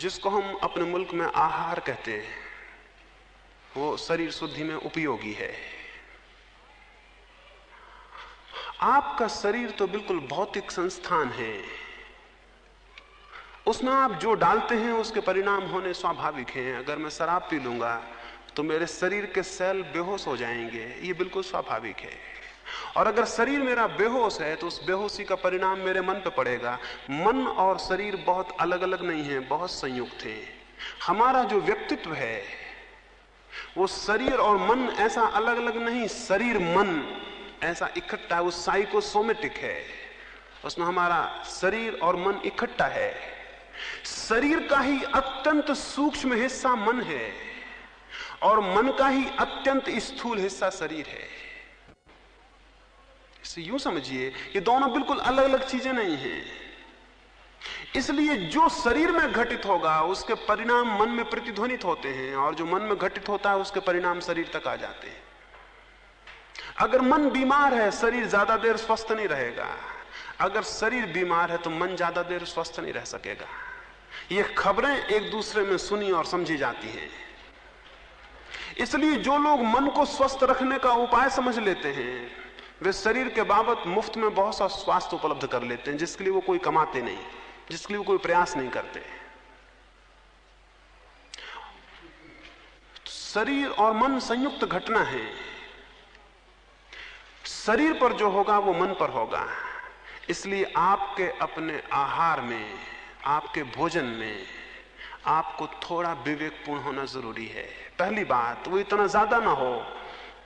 जिसको हम अपने मुल्क में आहार कहते हैं, वो शरीर शुद्धि में उपयोगी है। आपका शरीर तो बिल्कुल भौतिक संस्थान है, उसमें आप जो डालते हैं उसके परिणाम होने स्वाभाविक हैं। अगर मैं शराब पी लूंगा तो मेरे शरीर के सेल बेहोश हो जाएंगे, ये बिल्कुल स्वाभाविक है। और अगर शरीर मेरा बेहोश है तो उस बेहोशी का परिणाम मेरे मन पे पड़ेगा। मन और शरीर बहुत अलग अलग नहीं है, बहुत संयुक्त है। हमारा जो व्यक्तित्व है वो शरीर और मन ऐसा अलग अलग नहीं, शरीर मन ऐसा इकट्ठा है, वो साइकोसोमेटिक है, उसमें हमारा शरीर और मन इकट्ठा है। शरीर का ही अत्यंत सूक्ष्म हिस्सा मन है और मन का ही अत्यंत स्थूल हिस्सा शरीर है। इसे यूं समझिए, ये दोनों बिल्कुल अलग अलग चीजें नहीं हैं। इसलिए जो शरीर में घटित होगा उसके परिणाम मन में प्रतिध्वनित होते हैं, और जो मन में घटित होता है उसके परिणाम शरीर तक आ जाते हैं। अगर मन बीमार है, शरीर ज्यादा देर स्वस्थ नहीं रहेगा। अगर शरीर बीमार है तो मन ज्यादा देर स्वस्थ नहीं रह सकेगा। ये खबरें एक दूसरे में सुनी और समझी जाती हैं। इसलिए जो लोग मन को स्वस्थ रखने का उपाय समझ लेते हैं, वे शरीर के बाबत मुफ्त में बहुत सा स्वास्थ्य उपलब्ध कर लेते हैं, जिसके लिए वो कोई कमाते नहीं, जिसके लिए वो कोई प्रयास नहीं करते। शरीर और मन संयुक्त घटना है। शरीर पर जो होगा वो मन पर होगा। इसलिए आपके अपने आहार में, आपके भोजन में आपको थोड़ा विवेकपूर्ण होना जरूरी है। पहली बात, वो इतना ज्यादा ना हो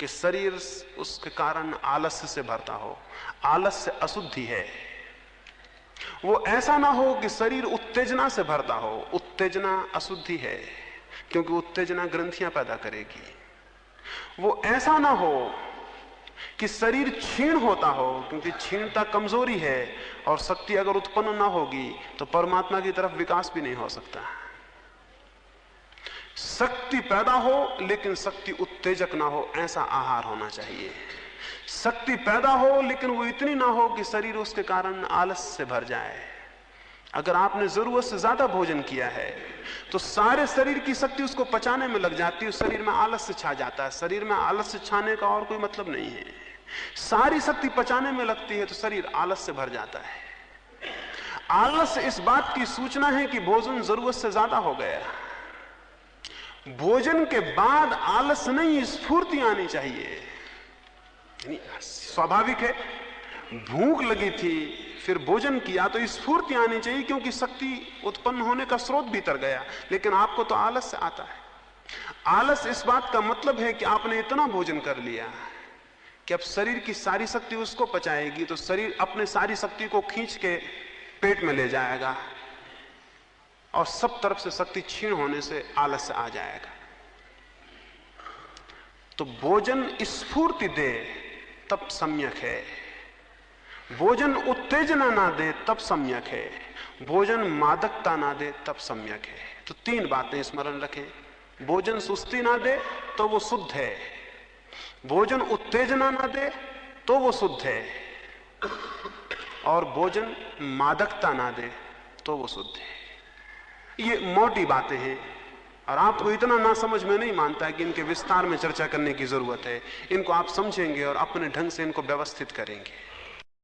कि शरीर उसके कारण आलस्य से भरता हो। आलस्य अशुद्धि है। वो ऐसा ना हो कि शरीर उत्तेजना से भरता हो। उत्तेजना अशुद्धि है, क्योंकि उत्तेजना ग्रंथियां पैदा करेगी। वो ऐसा ना हो कि शरीर क्षीण होता हो, क्योंकि क्षीणता कमजोरी है, और शक्ति अगर उत्पन्न ना होगी तो परमात्मा की तरफ विकास भी नहीं हो सकता। शक्ति पैदा हो लेकिन शक्ति उत्तेजक ना हो, ऐसा आहार होना चाहिए। शक्ति पैदा हो लेकिन वो इतनी ना हो कि शरीर उसके कारण आलस से भर जाए। अगर आपने जरूरत से ज्यादा भोजन किया है तो सारे शरीर की शक्ति उसको पचाने में लग जाती है, शरीर में आलस्य छा जाता है। शरीर में आलस्य छाने का और कोई मतलब नहीं है। सारी शक्ति पचाने में लगती है तो शरीर आलस से भर जाता है। आलस इस बात की सूचना है कि भोजन जरूरत से ज्यादा हो गया। भोजन के बाद आलस नहीं, स्फूर्ति आनी चाहिए। स्वाभाविक है, भूख लगी थी फिर भोजन किया तो स्फूर्ति आनी चाहिए, क्योंकि शक्ति उत्पन्न होने का स्रोत भीतर गया। लेकिन आपको तो आलस से आता है। आलस इस बात का मतलब है कि आपने इतना भोजन कर लिया कि अब शरीर की सारी शक्ति उसको पचाएगी, तो शरीर अपने सारी शक्ति को खींच के पेट में ले जाएगा और सब तरफ से शक्ति क्षीण होने से आलस आ जाएगा। तो भोजन स्फूर्ति दे तब सम्यक है, भोजन उत्तेजना ना दे तब सम्यक है, भोजन मादकता ना दे तब सम्यक है। तो तीन बातें स्मरण रखें। भोजन सुस्ती ना दे तो वो शुद्ध है, भोजन उत्तेजना ना दे तो वो शुद्ध है, और भोजन मादकता ना दे तो वो शुद्ध है। ये मोटी बातें हैं और आपको इतना ना समझ में नहीं मानता है कि इनके विस्तार में चर्चा करने की जरूरत है। इनको आप समझेंगे और अपने ढंग से इनको व्यवस्थित करेंगे।